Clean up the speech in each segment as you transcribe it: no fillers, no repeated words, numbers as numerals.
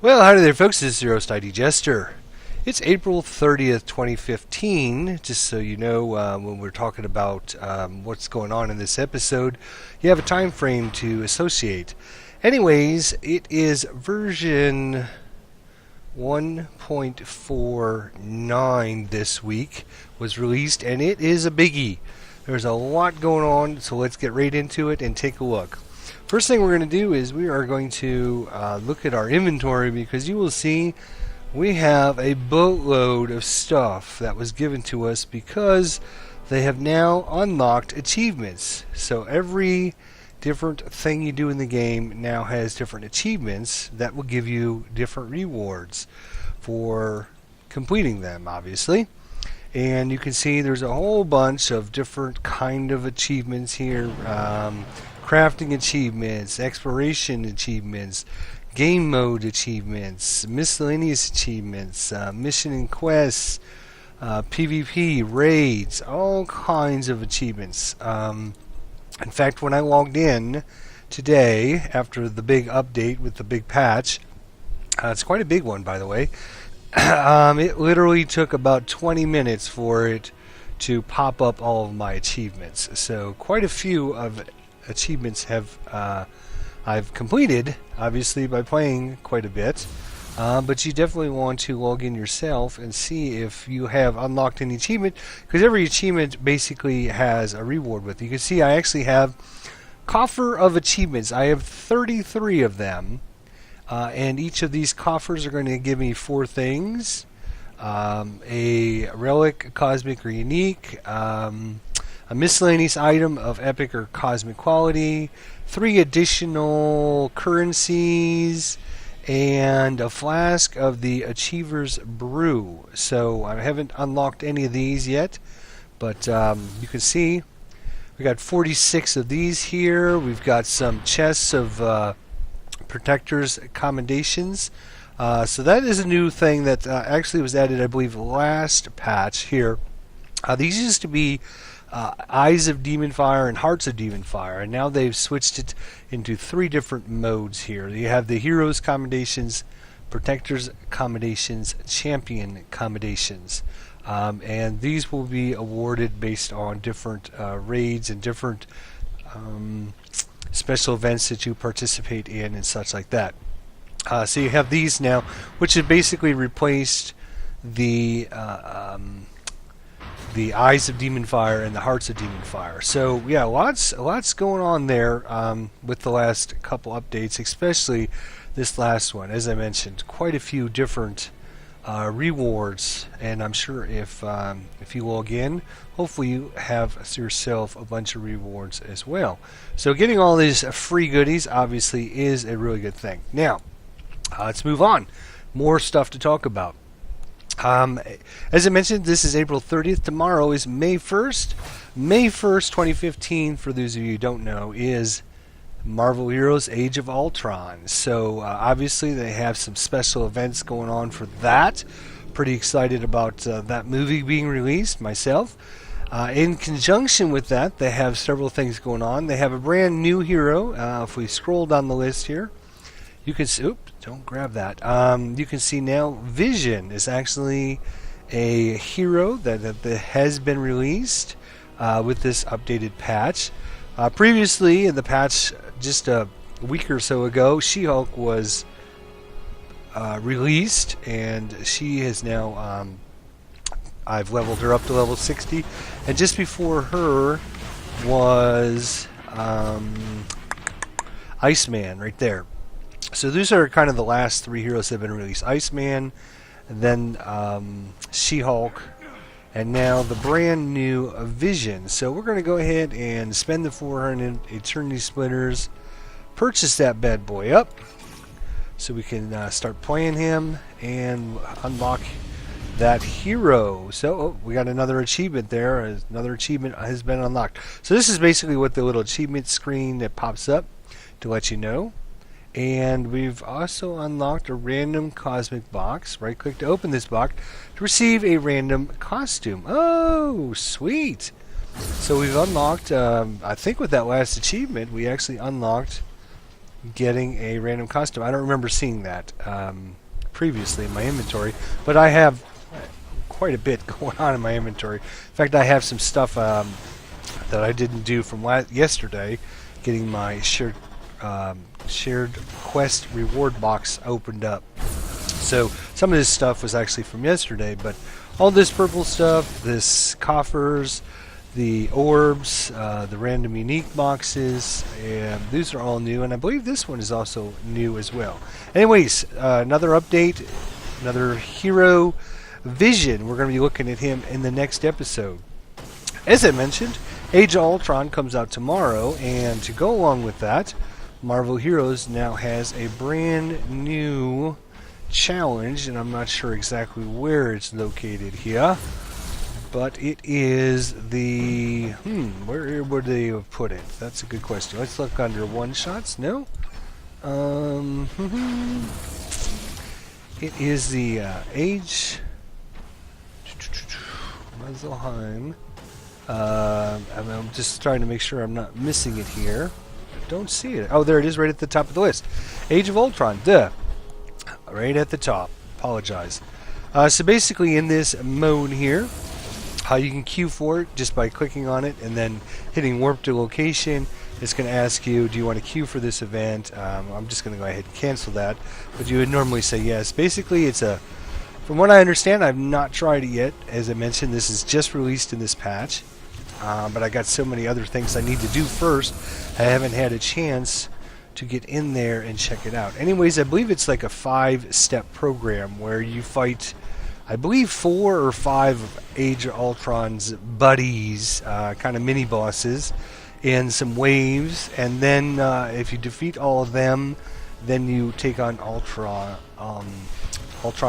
Well, howdy there, folks. This is your host, ID Jester. It's April 30th, 2015. Just so you know, when we're talking about what's going on in this episode, you have a time frame to associate. Anyways, it is version 1.49 this week was released, and it is a biggie. There's a lot going on, so let's get right into it and take a look. First thing we're going to do is we are going to look at our inventory, because you will see we have a boatload of stuff that was given to us because they have now unlocked achievements. So every different thing you do in the game now has different achievements that will give you different rewards for completing them, obviously. And you can see there's a whole bunch of different kind of achievements here. Crafting achievements, exploration achievements, game mode achievements, miscellaneous achievements, mission and quests, PvP, raids, all kinds of achievements. In fact, when I logged in today after the big update with the big patch, it's quite a big one, by the way, it literally took about 20 minutes for it to pop up all of my achievements. So quite a few of achievements have I've completed, obviously, by playing quite a bit, but you definitely want to log in yourself and see if you have unlocked any achievement, because every achievement basically has a reward with it. You can see I actually have coffer of achievements. I have 33 of them, and each of these coffers are going to give me 4 things: a relic, cosmic or unique, a miscellaneous item of epic or cosmic quality, 3 additional currencies, and a flask of the Achiever's Brew. So I haven't unlocked any of these yet, but you can see we got 46 of these here. We've got some chests of Protector's Commendations. So that is a new thing that actually was added, I believe, last patch here. These used to be Eyes of Demon Fire and Hearts of Demon Fire, and now they've switched it into 3 different modes here. You have the Heroes Commendations, Protectors Commendations, Champion Commendations, and these will be awarded based on different raids and different special events that you participate in and such like that. So you have these now, which have basically replaced the Eyes of Demon Fire and the Hearts of Demon Fire. So yeah, lots going on there with the last couple updates, especially this last one. As I mentioned, quite a few different rewards, and I'm sure if you log in, hopefully you have yourself a bunch of rewards as well. So getting all these free goodies obviously is a really good thing. Now, let's move on. More stuff to talk about. As I mentioned, this is April 30th. Tomorrow is May 1st. May 1st, 2015, for those of you who don't know, is Marvel Heroes Age of Ultron. So obviously they have some special events going on for that. Pretty excited about that movie being released myself. In conjunction with that, they have several things going on. They have a brand new hero. If we scroll down the list here, you can see, oops, don't grab that. You can see now Vision is actually a hero that has been released with this updated patch. Previously, in the patch just a week or so ago, She-Hulk was released, and she has now, I've leveled her up to level 60, and just before her was Iceman right there. So these are kind of the last 3 heroes that have been released. Iceman, and then She-Hulk, and now the brand new Vision. So we're going to go ahead and spend the 400 Eternity Splinters, purchase that bad boy up, so we can start playing him and unlock that hero. So we got another achievement there. Another achievement has been unlocked. So this is basically what the little achievement screen that pops up to let you know. And we've also unlocked a random cosmic box. Right click to open this box to receive a random costume. Oh, sweet. So we've unlocked, I think with that last achievement, we actually unlocked getting a random costume. I don't remember seeing that previously in my inventory, but I have quite a bit going on in my inventory. In fact, I have some stuff that I didn't do from yesterday, getting my shared quest reward box opened up. So some of this stuff was actually from yesterday, but all this purple stuff, this coffers, the orbs, the random unique boxes, and these are all new, and I believe this one is also new as well. Anyways, another update, another hero Vision. We're going to be looking at him in the next episode. As I mentioned, Age of Ultron comes out tomorrow, and to go along with that, Marvel Heroes now has a brand new challenge, and I'm not sure exactly where it's located here, but it is the where would they have put it? That's a good question. Let's look under one-shots. No, it is the Age Muzzleheim. I'm just trying to make sure I'm not missing it here. I don't see it. Oh, there it is, right at the top of the list. Age of Ultron. Duh. Right at the top. Apologize. So basically, in this mode here, you can queue for it just by clicking on it and then hitting warp to location. It's going to ask you, do you want to queue for this event? I'm just going to go ahead and cancel that, but you would normally say yes. Basically, it's a, from what I understand, I've not tried it yet. As I mentioned, this is just released in this patch, but I got so many other things I need to do first. I haven't had a chance to get in there and check it out. Anyways, I believe it's like a 5-step program where you fight, I believe, 4 or 5 of Age of Ultron's buddies, kind of mini bosses, in some waves, and then if you defeat all of them, then you take on Ultron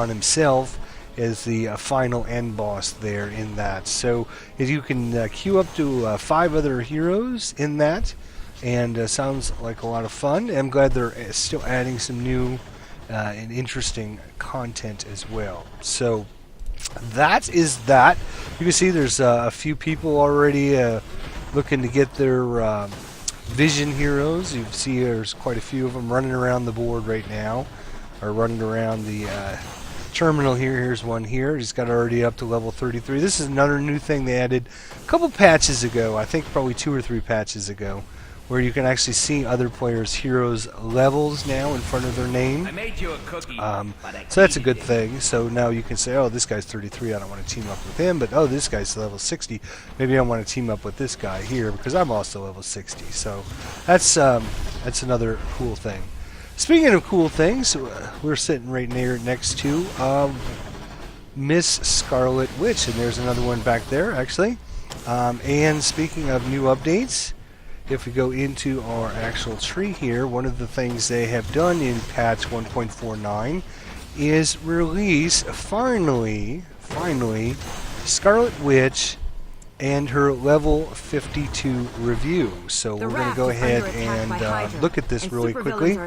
himself as the final end boss there in that. So if you can queue up to 5 other heroes in that, and sounds like a lot of fun. I'm glad they're still adding some new and interesting content as well. So that is that. You can see there's a few people already looking to get their Vision heroes. You see there's quite a few of them running around the board right now, or running around the terminal here. Here's one here. He's got already up to level 33. This is another new thing they added a couple patches ago. I think probably 2 or 3 patches ago, where you can actually see other players' heroes' levels now in front of their name. I made you a cookie, so that's a good thing. So now you can say, oh, this guy's 33, I don't want to team up with him, but oh, this guy's level 60, maybe I want to team up with this guy here because I'm also level 60. So that's another cool thing. Speaking of cool things, we're sitting right next to Miss Scarlet Witch, and there's another one back there, actually. And speaking of new updates, if we go into our actual tree here, one of the things they have done in patch 1.49 is release, finally, Scarlet Witch and her level 52 review. So we're going to go ahead and look at this really quickly.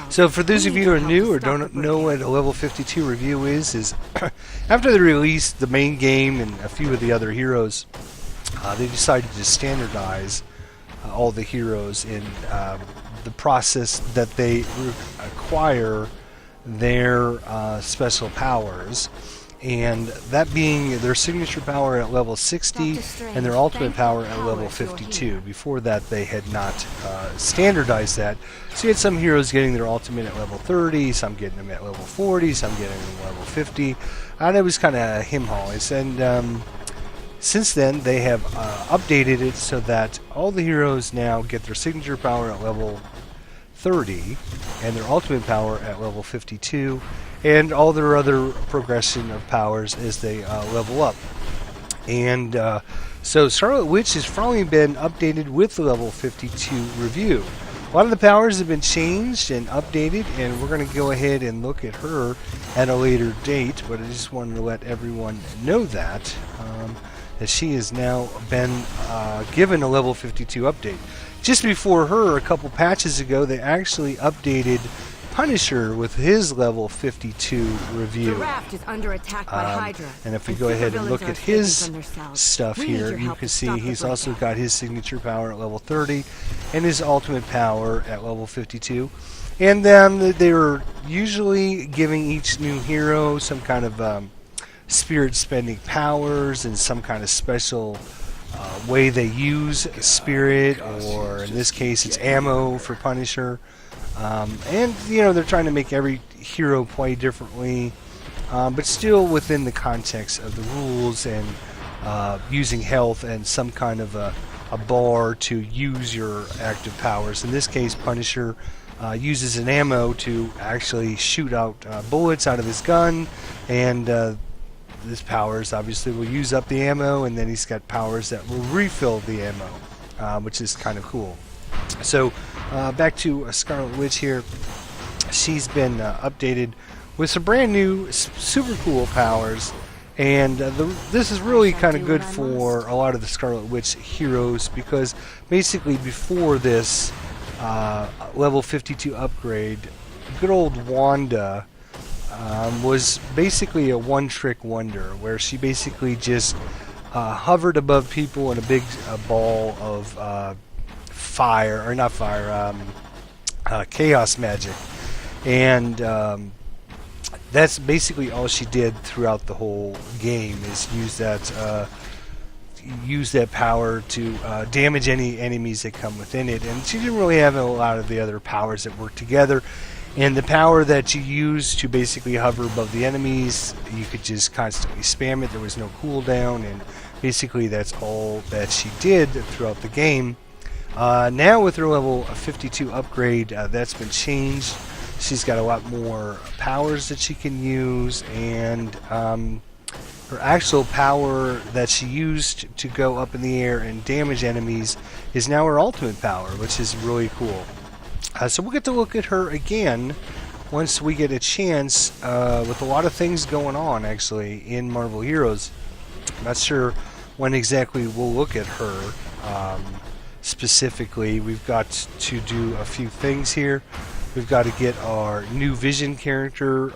So for those of you who are new or don't know what a level 52 review is after they released the main game and a few of the other heroes, they decided to standardize all the heroes in the process that they acquire their special powers, and that being their signature power at level 60 and their ultimate power at level 52. Before that, they had not standardized that. So you had some heroes getting their ultimate at level 30, some getting them at level 40, some getting them at level 50, and it was kind of him-hawes. And since then, they have updated it so that all the heroes now get their signature power at level 30 and their ultimate power at level 52, and all their other progression of powers as they level up. And so Scarlet Witch has finally been updated with the level 52 review. A lot of the powers have been changed and updated, and we're going to go ahead and look at her at a later date, but I just wanted to let everyone know that she has now been given a level 52 update. Just before her, a couple patches ago, they actually updated Punisher with his level 52 review. The raft is under attack by Hydra. And if we go ahead and look at his stuff here, you can see he's breakout. also got his signature power at level 30 and his ultimate power at level 52. And then they were usually giving each new hero some kind of spirit spending powers and some kind of special way they use spirit, or in this case it's ammo for Punisher. And you know, they're trying to make every hero play differently, but still within the context of the rules, and using health and some kind of a bar to use your active powers. In this case, Punisher uses an ammo to actually shoot out bullets out of his gun, and his powers obviously will use up the ammo, and then he's got powers that will refill the ammo, which is kind of cool. So back to Scarlet Witch here. She's been updated with some brand new super cool powers, and this is really kind of good for a lot of the Scarlet Witch heroes, because basically before this level 52 upgrade, good old Wanda was basically a one-trick wonder, where she basically just hovered above people in a big ball of fire, or not fire, chaos magic, and that's basically all she did throughout the whole game, is use that power to damage any enemies that come within it. And she didn't really have a lot of the other powers that work together. And the power that you use to basically hover above the enemies, you could just constantly spam it. There was no cooldown, and basically that's all that she did throughout the game. Now with her level 52 upgrade, that's been changed. She's got a lot more powers that she can use, and her actual power that she used to go up in the air and damage enemies is now her ultimate power, which is really cool. So we'll get to look at her again once we get a chance, with a lot of things going on actually in Marvel Heroes. I'm not sure when exactly we'll look at her specifically. We've got to do a few things here. We've got to get our new Vision character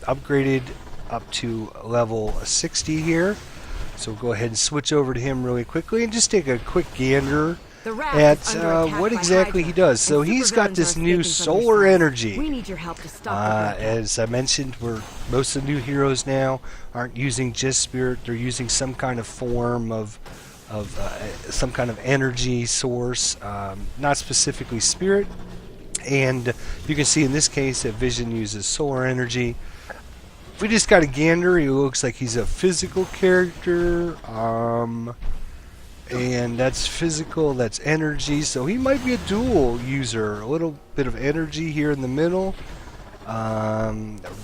upgraded up to level 60 here. So we'll go ahead and switch over to him really quickly and just take a quick gander at what exactly he does. So he's got this new solar energy. We need your help to stop as I mentioned, most of the new heroes now aren't using just spirit. They're using some kind of form of some kind of energy source, not specifically spirit. And you can see in this case that Vision uses solar energy. If we just got a gander, he looks like he's a physical character. And that's physical, that's energy, so he might be a dual user. A little bit of energy here in the middle,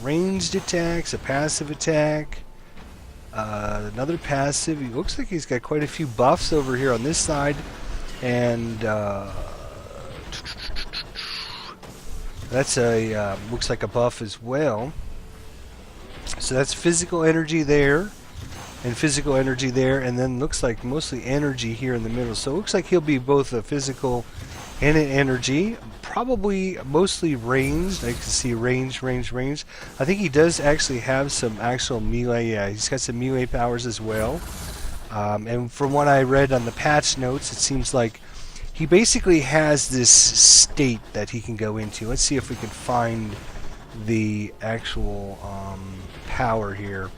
ranged attacks, a passive attack, another passive. He looks like he's got quite a few buffs over here on this side, and that's a looks like a buff as well. So that's physical energy there, and physical energy there, and then looks like mostly energy here in the middle. So it looks like he'll be both a physical and an energy, probably mostly ranged. I can see range. I think he does actually have some actual melee. Yeah, he's got some melee powers as well. And from what I read on the patch notes, it seems like he basically has this state that he can go into. Let's see if we can find the actual power here.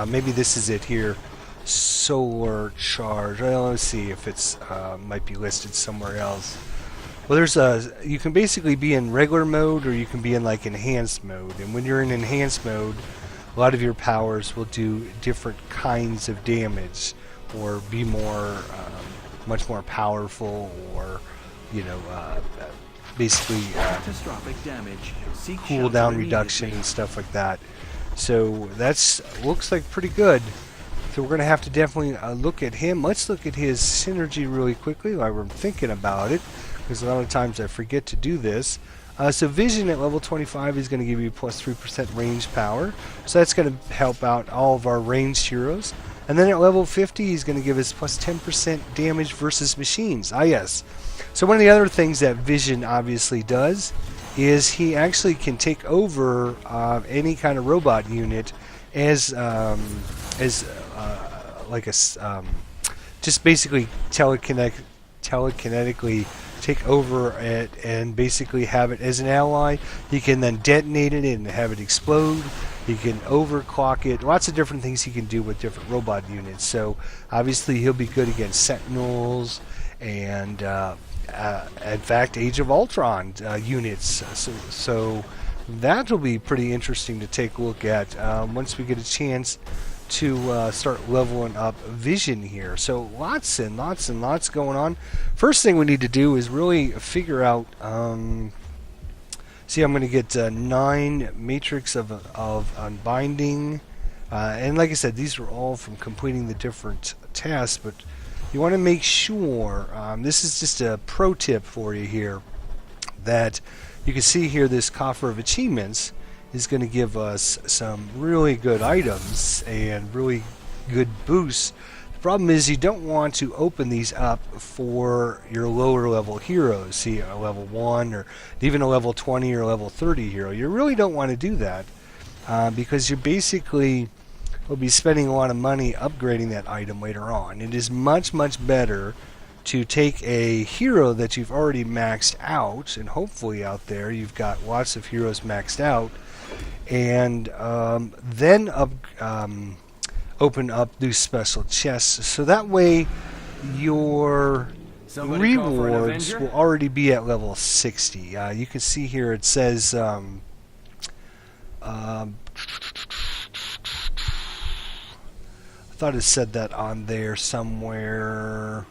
Maybe this is it here. Solar charge. Well, let's see if it's might be listed somewhere else. Well, there's you can basically be in regular mode, or you can be in like enhanced mode. And when you're in enhanced mode, a lot of your powers will do different kinds of damage, or be more, much more powerful, or you know, basically catastrophic damage. Cooldown reduction and stuff like that. So that's looks like pretty good. So we're going to have to definitely look at him. Let's look at his synergy really quickly while we're thinking about it, because a lot of times I forget to do this. So Vision at level 25 is going to give you plus 3% range power. So that's going to help out all of our ranged heroes. And then at level 50 he's going to give us plus 10% damage versus machines. Ah yes. So one of the other things that Vision obviously does is he actually can take over any kind of robot unit as like a just basically telekinetically take over it and basically have it as an ally. He can then detonate it and have it explode. He can overclock it. Lots of different things he can do with different robot units. So obviously he'll be good against Sentinels and in fact Age of Ultron units. So that will be pretty interesting to take a look at once we get a chance to start leveling up Vision here. So lots and lots and lots going on. First thing we need to do is really figure out. See, I'm going to get 9 Matrix of Unbinding, and like I said, these are all from completing the different tasks. But you want to make sure. This is just a pro tip for you here, that you can see here this coffer of achievements is going to give us some really good items and really good boosts. The problem is you don't want to open these up for your lower level heroes, see a level 1 or even a level 20 or level 30 hero. You really don't want to do that because you basically will be spending a lot of money upgrading that item later on. It is much, much better to take a hero that you've already maxed out, and hopefully out there you've got lots of heroes maxed out, and then open up these special chests, so that way your rewards will already be at level 60. You can see here it says I thought it said that on there somewhere.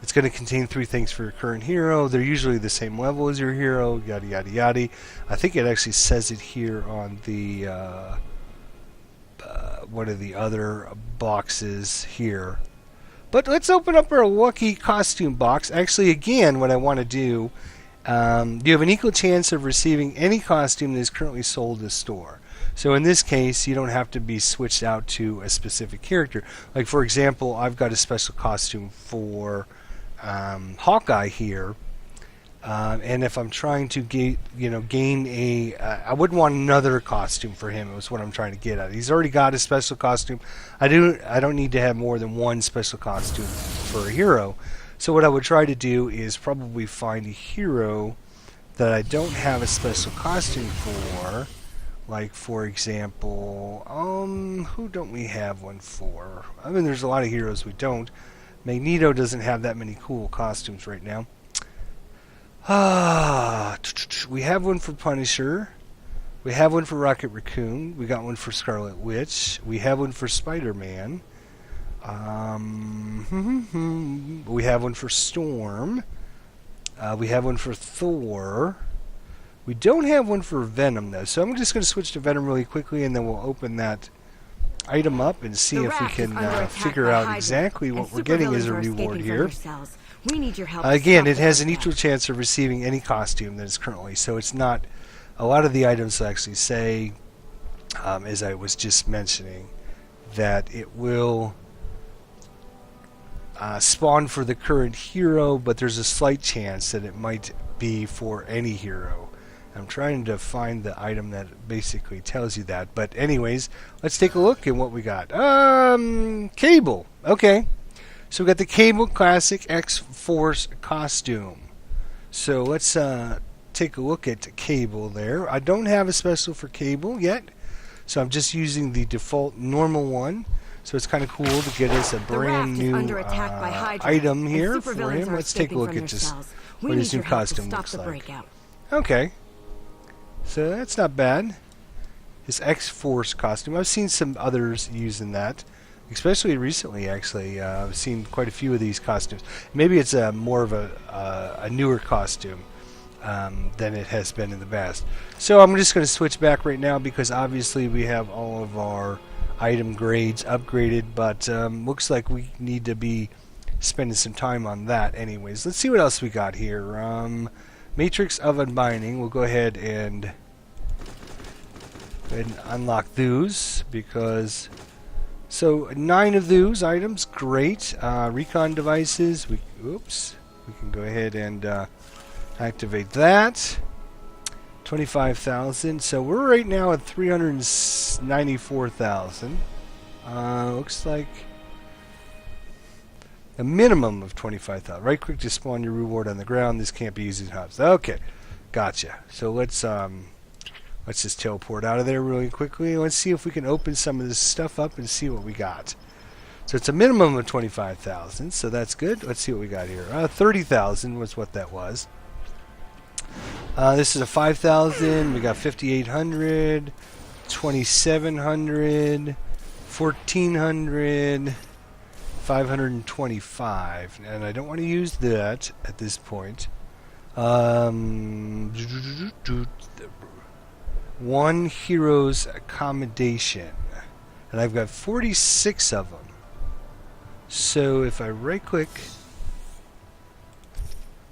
It's going to contain 3 things for your current hero. They're usually the same level as your hero, yada yada yada. I think it actually says it here on the one of the other boxes here. But let's open up our lucky costume box. Actually, again, what I want to do, you have an equal chance of receiving any costume that is currently sold in the store. So in this case, you don't have to be switched out to a specific character. Like, for example, I've got a special costume for Hawkeye here, and if I'm trying to gain a, I wouldn't want another costume for him. Is what I'm trying to get at. He's already got a special costume. I don't need to have more than one special costume for a hero. So what I would try to do is probably find a hero that I don't have a special costume for. Like, for example, who don't we have one for? I mean, there's a lot of heroes we don't. Magneto doesn't have that many cool costumes right now. We have one for Punisher. We have one for Rocket Raccoon. We got one for Scarlet Witch. We have one for Spider-Man. We have one for Storm. We have one for Thor. We don't have one for Venom, though, so I'm just going to switch to Venom really quickly, and then we'll open that item up and see if we can figure out exactly what we're getting as a reward here. We need your help. Again, it has an equal chance of receiving any costume that is currently, so it's not, a lot of the items actually say, as I was just mentioning, that it will spawn for the current hero, but there's a slight chance that it might be for any hero. I'm trying to find the item that basically tells you that. But anyways, let's take a look at what we got. Cable. Okay. So we got the Cable Classic X-Force costume. So let's take a look at Cable there. I don't have a special for Cable yet. So I'm just using the default normal one. So it's kind of cool to get us a brand new item here for him. Let's take a look at just what his new costume looks like. Okay. So that's not bad. His X-Force costume. I've seen some others using that, especially recently. Actually, I've seen quite a few of these costumes. Maybe it's more of a newer costume than it has been in the past. So I'm just going to switch back right now because obviously we have all of our item grades upgraded, but looks like we need to be spending some time on that. Anyways, let's see what else we got here. Matrix of Unbinding. We'll go ahead and unlock those because so 9 of those items, great. Recon devices. We can go ahead and Activate that. 25,000. So we're right now at 394,000. Looks like a minimum of 25,000. Right click to spawn your reward on the ground. This can't be used as hubs. Okay, gotcha. So let's just teleport out of there really quickly. Let's see if we can open some of this stuff up and see what we got. So it's a minimum of 25,000. So that's good. Let's see what we got here. 30,000 was what that was. This is a 5,000. We got 5,800, 2,700, 1,400, 525. And I don't want to use that at this point. One hero's accommodation. And I've got 46 of them. So if I right click...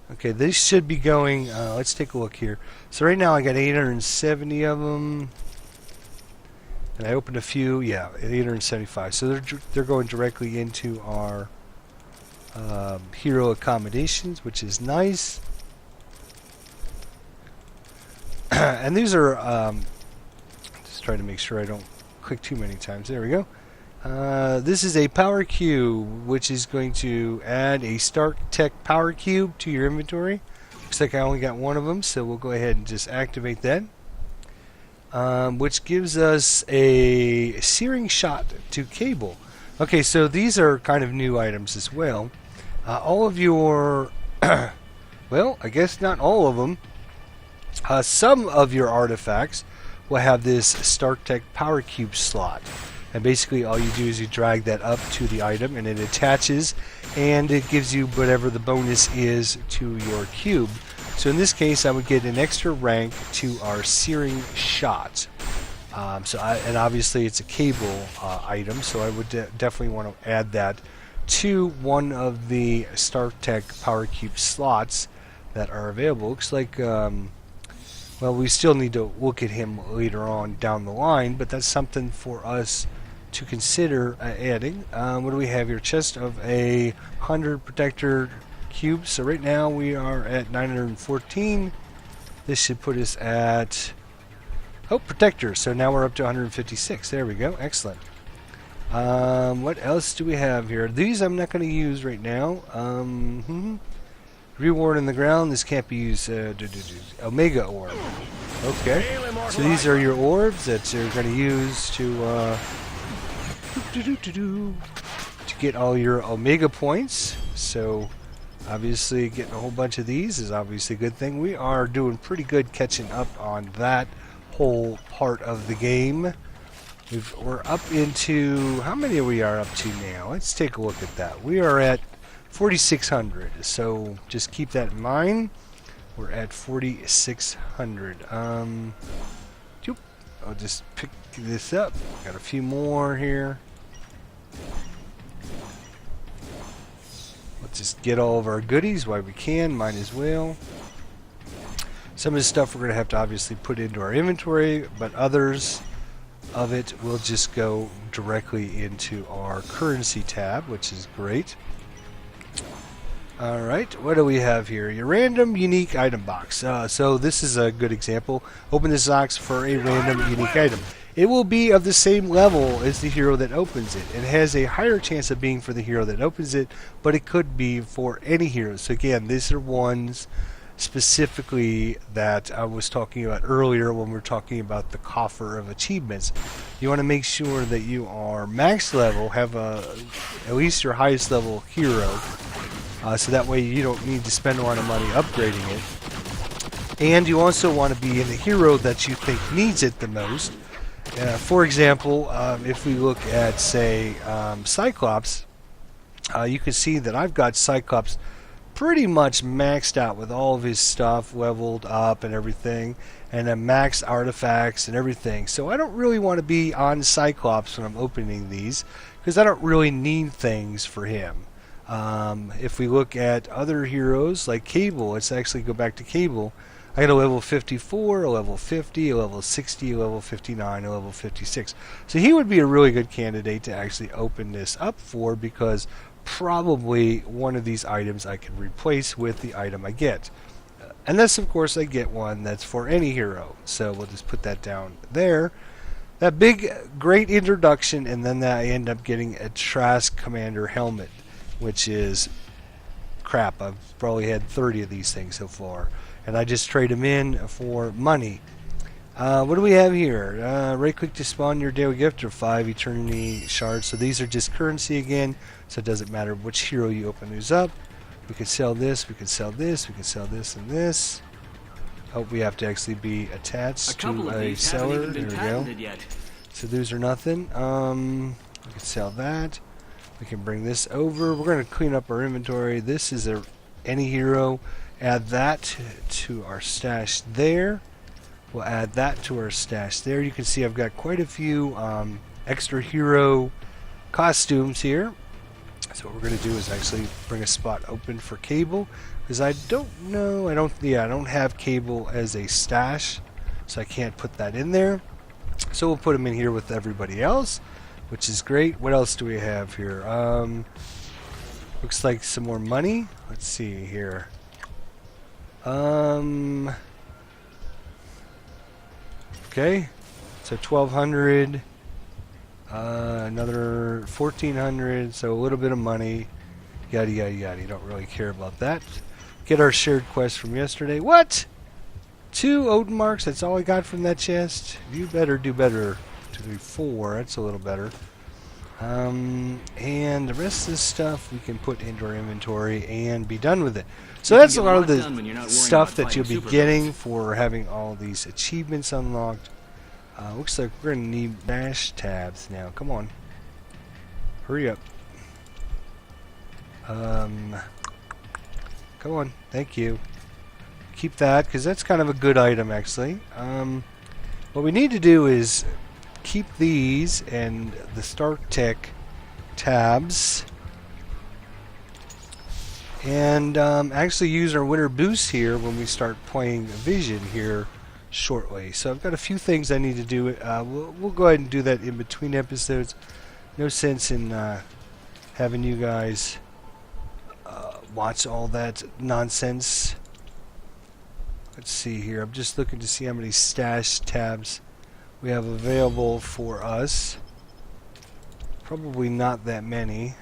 Okay, this should be going, let's take a look here. So right now I got 870 of them. And I opened a few, yeah, 875. So they're going directly into our hero accommodations, which is nice. And these are, just trying to make sure I don't click too many times. There we go. This is a power cube, which is going to add a Stark Tech power cube to your inventory. Looks like I only got one of them, so we'll go ahead and just activate that. Which gives us a searing shot to cable. Okay, so these are kind of new items as well. All of your, well, I guess not all of them. Some of your artifacts will have this Stark Tech power cube slot. And basically all you do is you drag that up to the item and it attaches and it gives you whatever the bonus is to your cube. So in this case I would get an extra rank to our searing shot. And obviously it's a cable item, so I would definitely want to add that to one of the Stark Tech power cube slots that are available. Looks like well, we still need to look at him later on down the line, but that's something for us to consider adding. What do we have here? Chest of 100 protector cubes. So right now we are at 914. This should put us at protector. So now we're up to 156. There we go. Excellent. What else do we have here? These I'm not going to use right now. Reward in the ground. This can't be used. Omega orb. Okay. So these are your orbs that you're going to use to get all your Omega points. So obviously getting a whole bunch of these is obviously a good thing. We are doing pretty good catching up on that whole part of the game. We're up into, how many we are up to now? Let's take a look at that. We are at 4,600, so just keep that in mind. We're at 4,600. I'll just pick this up. Got a few more here. Let's just get all of our goodies while we can. Might as well. Some of the stuff we're going to have to obviously put into our inventory, but others of it will just go directly into our currency tab, which is great. Alright, what do we have here? Your random unique item box. So this is a good example. Open this box for a random unique item. It will be of the same level as the hero that opens it. It has a higher chance of being for the hero that opens it, but it could be for any hero. So again, these are ones specifically that I was talking about earlier when we were talking about the coffer of achievements. You want to make sure that you are max level, have at least your highest level hero. So that way you don't need to spend a lot of money upgrading it. And you also want to be in the hero that you think needs it the most. For example, if we look at, say, Cyclops, you can see that I've got Cyclops pretty much maxed out with all of his stuff leveled up and everything, and then max artifacts and everything. So I don't really want to be on Cyclops when I'm opening these, because I don't really need things for him. If we look at other heroes like Cable, let's actually go back to Cable. I got a level 54, a level 50, a level 60, a level 59, a level 56. So he would be a really good candidate to actually open this up for, because probably one of these items I can replace with the item I get. Unless, of course, I get one that's for any hero. So we'll just put that down there. That big, great introduction, and then I end up getting a Trask Commander helmet, which is crap. I've probably had 30 of these things so far. And I just trade them in for money. What do we have here? Right click to spawn your daily gift or 5 eternity shards. So these are just currency again, so it doesn't matter which hero you open these up. We could sell this, we could sell this, we could sell this and this. Oh, we have to actually be attached to a seller. There we go. Yet. So those are nothing. We can sell that. We can bring this over. We're going to clean up our inventory. This is any hero. Add that to our stash there. We'll add that to our stash there. You can see I've got quite a few extra hero costumes here. So what we're going to do is actually bring a spot open for Cable, because I don't know, I don't have Cable as a stash, so I can't put that in there. So we'll put him in here with everybody else, which is great. What else do we have here? Looks like some more money. Let's see here. Okay, so 1,200. Another 1,400, so a little bit of money. Yada yada yada. You don't really care about that. Get our shared quest from yesterday. What? 2 Odin marks? That's all I got from that chest? You better do better. 2, 3, 4. That's a little better. And the rest of this stuff we can put into our inventory and be done with it. So that's a lot of the stuff that you'll be getting for having all these achievements unlocked. Looks like we're going to need dash tabs now. Come on. Hurry up. Come on. Thank you. Keep that, because that's kind of a good item, actually. What we need to do is keep these and the Stark Tech tabs. And actually use our winter boost here when we start playing Vision here shortly. So I've got a few things I need to do. We'll go ahead and do that in between episodes. No sense in having you guys watch all that nonsense. Let's see here. I'm just looking to see how many stash tabs we have available for us. Probably not that many.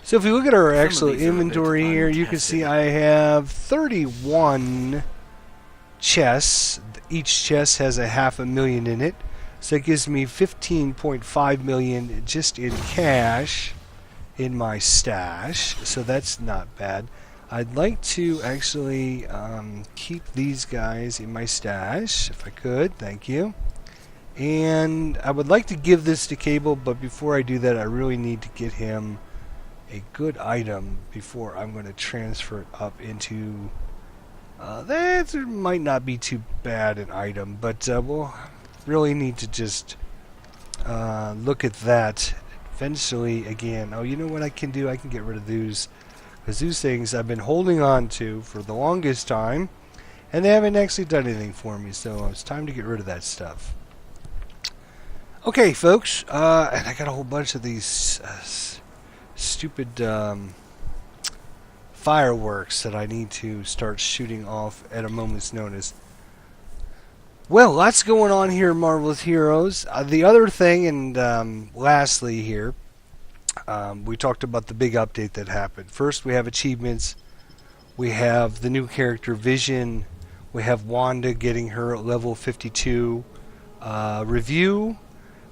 So if we look at our actual inventory here, you can see I have 31 chests. Each chest has a $500,000 in it. So it gives me 15.5 million just in cash in my stash. So that's not bad. I'd like to actually keep these guys in my stash, if I could. Thank you. And I would like to give this to Cable, but before I do that, I really need to get him a good item before I'm going to transfer it up into that might not be too bad an item, but we'll really need to just look at that eventually again. Oh, you know what I can do? I can get rid of those, because those things I've been holding on to for the longest time and they haven't actually done anything for me, so it's time to get rid of that stuff. Okay, folks, and I got a whole bunch of these stupid fireworks that I need to start shooting off at a moment's notice. Well, lots going on here, Marvel's Heroes. The other thing, and lastly here, we talked about the big update that happened. First, we have achievements. We have the new character Vision. We have Wanda getting her level 52 review.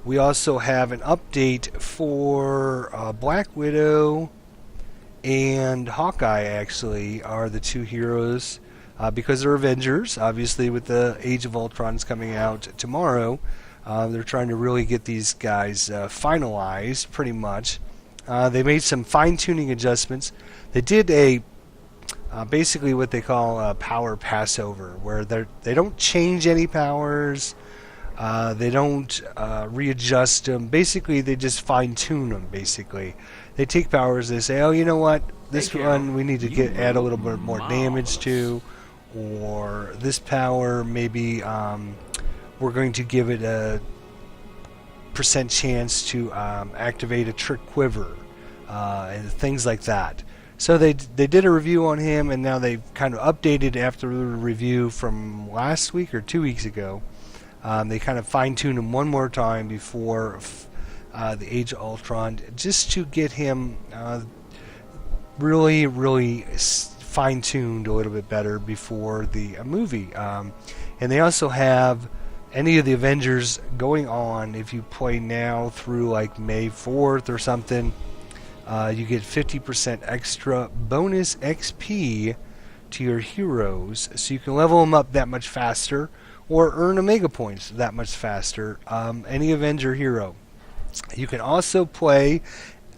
We also have an update for Black Widow and Hawkeye, actually, are the 2 heroes. Because they're Avengers, obviously, with the Age of Ultron's coming out tomorrow. They're trying to really get these guys finalized, pretty much. They made some fine-tuning adjustments. They did a basically what they call a power passover, where they don't change any powers. They don't readjust them. Basically, they just fine-tune them, basically. They take powers, they say, oh, you know what? This one we need to add a little bit more damage to. Or this power, maybe we're going to give it a % chance to activate a trick quiver. And things like that. So they did a review on him, and now they've kind of updated after the review from last week or 2 weeks ago. They kind of fine-tuned him one more time before the Age of Ultron, just to get him really fine-tuned a little bit better before the movie. And they also have any of the Avengers going on. If you play now through like May 4th or something, you get 50% extra bonus XP to your heroes, so you can level them up that much faster or earn Omega points that much faster. Any Avenger hero. You can also play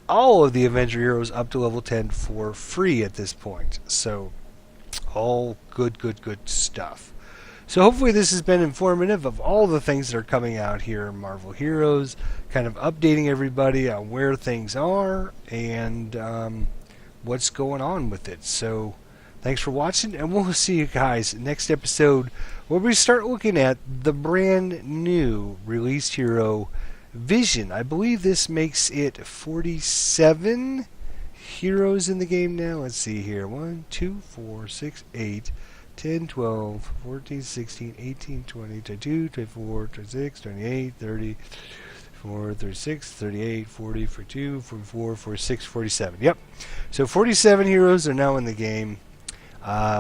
all of the Avenger heroes up to level 10 for free at this point. So, all good stuff. So hopefully this has been informative of all the things that are coming out here in Marvel Heroes, kind of updating everybody on where things are and what's going on with it. So thanks for watching, and we'll see you guys next episode where we start looking at the brand new released hero, Vision. I believe this makes it 47 heroes in the game now. Let's see here. 1, 2, 4, 6, 8, 10, 12, 14, 16, 18, 20, 22, 24, 26, 28, 30, 34, 36, 38, 40, 42, 44, 46, 47. Yep. So 47 heroes are now in the game.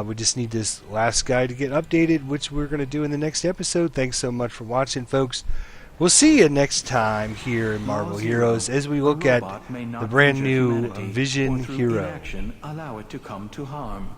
We just need this last guy to get updated, which we're going to do in the next episode. Thanks so much for watching, folks. We'll see you next time here in Marvel Heroes as we look at the brand new Vision hero. Allow it to come to harm.